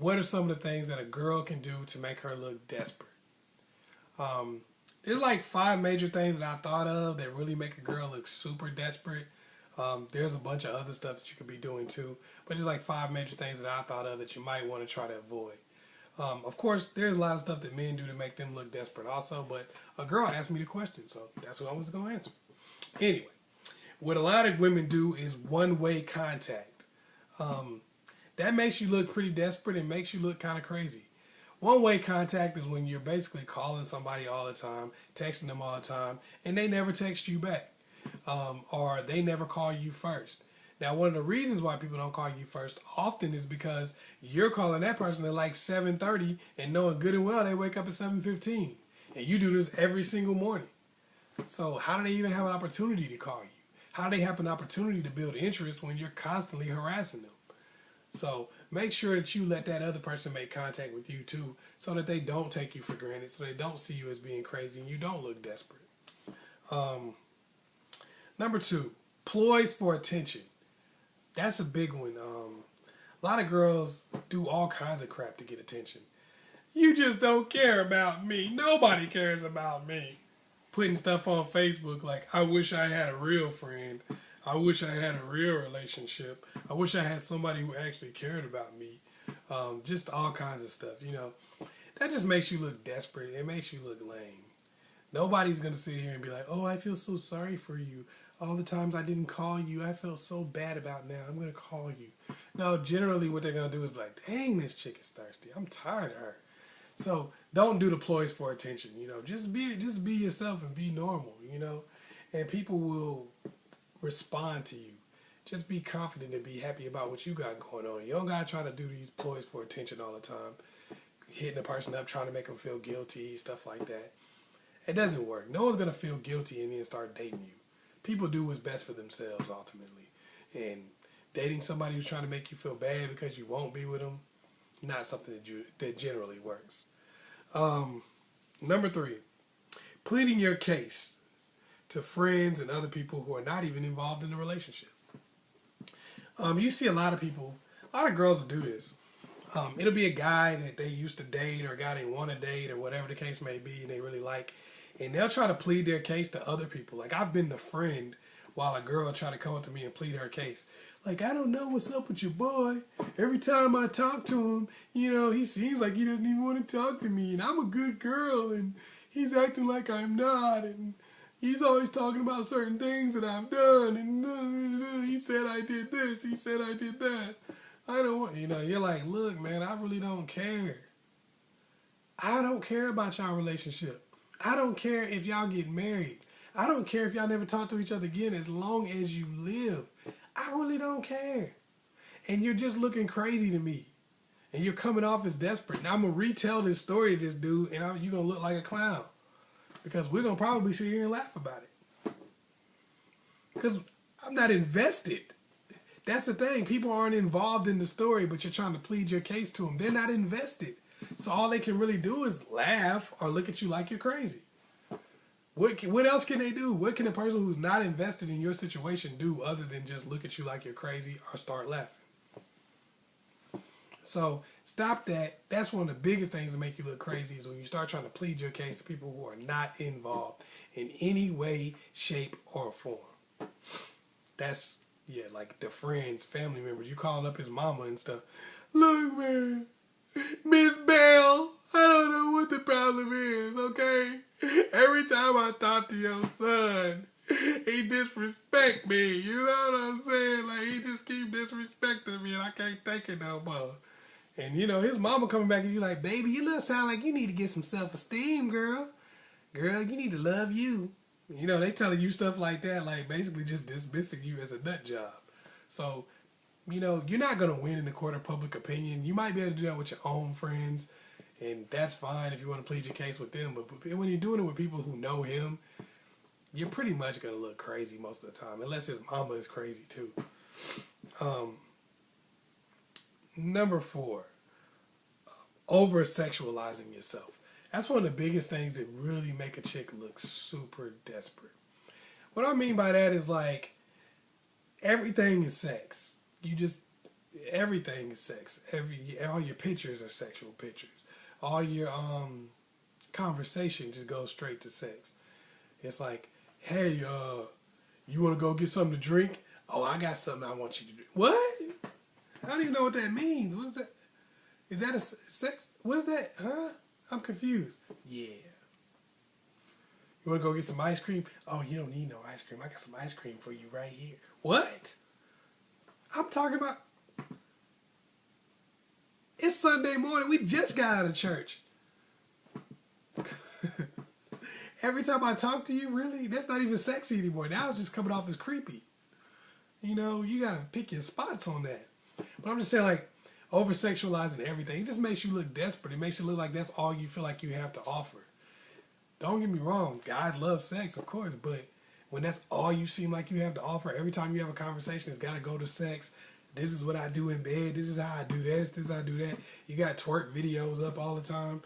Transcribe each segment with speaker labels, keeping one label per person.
Speaker 1: what are some of the things that a girl can do to make her look desperate? There's like 5 major things that I thought of that really make a girl look super desperate. There's a bunch of other stuff that you could be doing too, but there's like 5 major things that I thought of that you might want to try to avoid. Of course, there's a lot of stuff that men do to make them look desperate also, but a girl asked me the question, so that's what I was going to answer. Anyway, what a lot of women do is one-way contact. That makes you look pretty desperate and makes you look kind of crazy. One-way contact is when you're basically calling somebody all the time, texting them all the time, and they never text you back, or they never call you first. Now, one of the reasons why people don't call you first often is because you're calling that person at like 7:30 and knowing good and well they wake up at 7:15. And you do this every single morning. So how do they even have an opportunity to call you? How do they have an opportunity to build interest when you're constantly harassing them? So make sure that you let that other person make contact with you too, so that they don't take you for granted, so they don't see you as being crazy and you don't look desperate. Number 2, ploys for attention. That's a big one. A lot of girls do all kinds of crap to get attention. You just don't care about me. Nobody cares about me. Putting stuff on Facebook like, I wish I had a real friend. I wish I had a real relationship. I wish I had somebody who actually cared about me. Just all kinds of stuff, you know. That just makes you look desperate. It makes you look lame. Nobody's going to sit here and be like, oh, I feel so sorry for you. All the times I didn't call you, I felt so bad about now. I'm going to call you. No, generally what they're going to do is be like, dang, this chick is thirsty. I'm tired of her. So don't do the ploys for attention, you know. Just be yourself and be normal, you know. And people will respond to you. Just be confident and be happy about what you got going on. You don't got to try to do these ploys for attention all the time. Hitting a person up, trying to make them feel guilty, stuff like that. It doesn't work. No one's going to feel guilty and then start dating you. People do what's best for themselves ultimately. And dating somebody who's trying to make you feel bad because you won't be with them, not something that generally works. Number 3, pleading your case to friends and other people who are not even involved in the relationship. You see a lot of girls will do this. It'll be a guy that they used to date or a guy they want to date or whatever the case may be and they really like. And they'll try to plead their case to other people. Like, I've been the friend while a girl tried to come up to me and plead her case. Like, I don't know what's up with your boy. Every time I talk to him, you know, he seems like he doesn't even want to talk to me. And I'm a good girl, and he's acting like I'm not. And he's always talking about certain things that I've done. And he said I did this. He said I did that. I don't want, you know, you're like, look, man, I really don't care. I don't care about y'all relationship. I don't care if y'all get married. I don't care if y'all never talk to each other again as long as you live. I really don't care. And you're just looking crazy to me. And you're coming off as desperate. Now I'm going to retell this story to this dude and you're going to look like a clown. Because we're going to probably sit here and laugh about it. Because I'm not invested. That's the thing. People aren't involved in the story, but you're trying to plead your case to them. They're not invested. So all they can really do is laugh or look at you like you're crazy. What else can they do? What can a person who's not invested in your situation do other than just look at you like you're crazy or start laughing? So stop that. That's one of the biggest things that make you look crazy is when you start trying to plead your case to people who are not involved in any way, shape, or form. That's, yeah, like the friends, family members. You calling up his mama and stuff. Look, man. Miss Bell, I don't know what the problem is, okay? Every time I talk to your son, he disrespect me, you know what I'm saying? Like, he just keep disrespecting me and I can't take it no more. And, you know, his mama coming back and you like, baby, you little sound like you need to get some self-esteem, girl. Girl, you need to love you. You know, they telling you stuff like that, like basically just dismissing you as a nut job. So, you know, you're not going to win in the court of public opinion. You might be able to do that with your own friends, and that's fine if you want to plead your case with them. But when you're doing it with people who know him, you're pretty much going to look crazy most of the time, unless his mama is crazy too. Number 4, over-sexualizing yourself. That's one of the biggest things that really make a chick look super desperate. What I mean by that is like, everything is sex. You just everything is sex. All your pictures are sexual pictures. All your conversation just goes straight to sex. It's like, hey, you want to go get something to drink? Oh, I got something I want you to do. What? I don't even know what that means. What is that? Is that a sex? What is that? Huh? I'm confused. Yeah. You want to go get some ice cream? Oh, you don't need no ice cream. I got some ice cream for you right here. What? I'm talking about... It's Sunday morning. We just got out of church. Every time I talk to you, really, that's not even sexy anymore. Now it's just coming off as creepy. You know, you got to pick your spots on that. But I'm just saying, like, over-sexualizing everything, it just makes you look desperate. It makes you look like that's all you feel like you have to offer. Don't get me wrong. Guys love sex, of course, but when that's all you seem like you have to offer, every time you have a conversation, it's got to go to sex. This is what I do in bed. This is how I do this. This is how I do that. You got twerk videos up all the time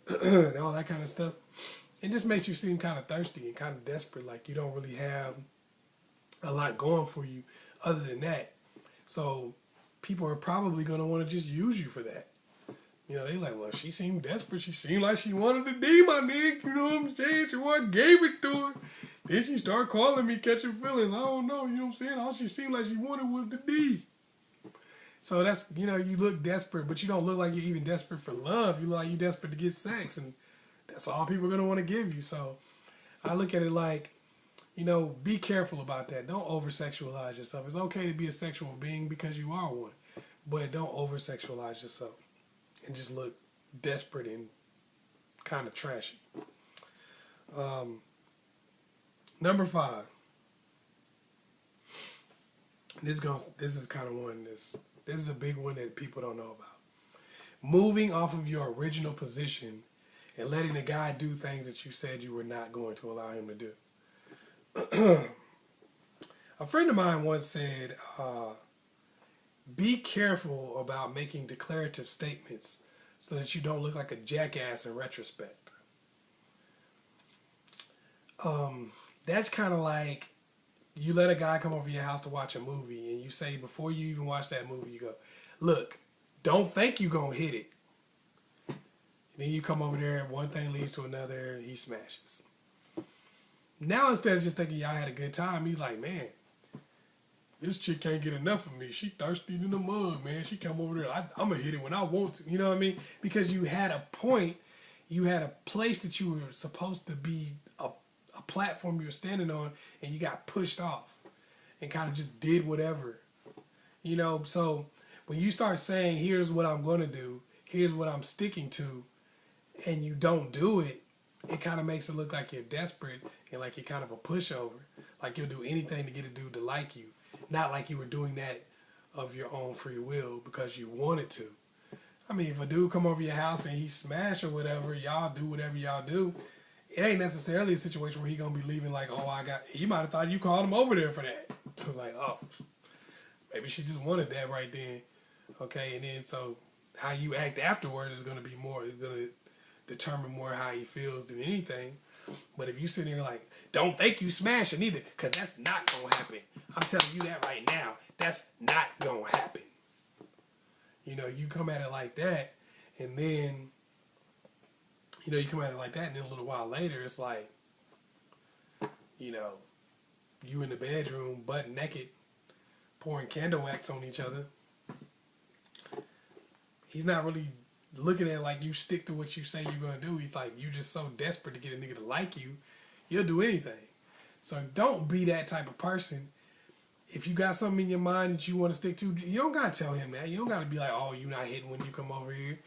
Speaker 1: and all that kind of stuff. It just makes you seem kind of thirsty and kind of desperate, like you don't really have a lot going for you other than that. So people are probably going to want to just use you for that. You know, they like, well, she seemed desperate. She seemed like she wanted to D my nigga. You know what I'm saying? She once gave it to her. Then she started calling me, catching feelings. I don't know. You know what I'm saying? All she seemed like she wanted was the D. So that's, you know, you look desperate, but you don't look like you're even desperate for love. You look like you're desperate to get sex, and that's all people are going to want to give you. So I look at it like, you know, be careful about that. Don't over-sexualize yourself. It's okay to be a sexual being because you are one, but don't over-sexualize yourself and just look desperate and kind of trashy. Number 5. This is kind of one. This is a big one that people don't know about. Moving off of your original position and letting the guy do things that you said you were not going to allow him to do. A friend of mine once said, be careful about making declarative statements so that you don't look like a jackass in retrospect. That's kind of like you let a guy come over your house to watch a movie and you say before you even watch that movie, you go, look, don't think you gonna hit it. And then you come over there and one thing leads to another and he smashes. Now instead of just thinking y'all had a good time, he's like, man, this chick can't get enough of me. She thirsty in the mug, man. She come over there. I'm going to hit it when I want to. You know what I mean? Because you had a point. You had a place that you were supposed to be, a platform you were standing on, and you got pushed off and kind of just did whatever. You know, so when you start saying, here's what I'm going to do, here's what I'm sticking to, and you don't do it, it kind of makes it look like you're desperate and like you're kind of a pushover. Like you'll do anything to get a dude to like you. Not like you were doing that of your own free will because you wanted to. I mean, if a dude come over your house and he smash or whatever, y'all do whatever y'all do, it ain't necessarily a situation where he gonna be leaving like, oh, he might have thought you called him over there for that. So like, oh, maybe she just wanted that right then. Okay, and then so how you act afterward is gonna determine more how he feels than anything. But if you sit here like, don't think you smashing either, because that's not gonna happen. I'm telling you that right now. That's not gonna happen. You know, you come at it like that, and then, you know, you come at it like that, and then a little while later, it's like, you know, you in the bedroom, butt naked, pouring candle wax on each other. He's not really looking at it like you stick to what you say you're going to do. He's like, you just so desperate to get a nigga to like you, you'll do anything. So don't be that type of person. If you got something in your mind that you want to stick to, you don't got to tell him that. You don't got to be like, oh, you're not hitting when you come over here.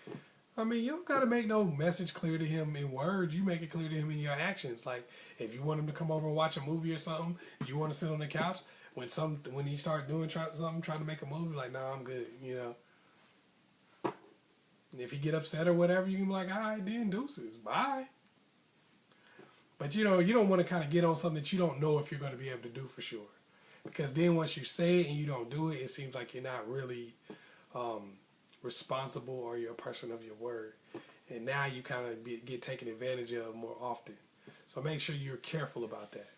Speaker 1: I mean, you don't got to make no message clear to him in words. You make it clear to him in your actions. Like, if you want him to come over and watch a movie or something, you want to sit on the couch, when he start doing something, trying to make a movie, like, nah, I'm good, you know. And if he get upset or whatever, you can be like, all right, then deuces, bye. But, you know, you don't want to kind of get on something that you don't know if you're going to be able to do for sure. Because then once you say it and you don't do it, it seems like you're not really responsible or you're a person of your word. And now you kind of get taken advantage of more often. So make sure you're careful about that.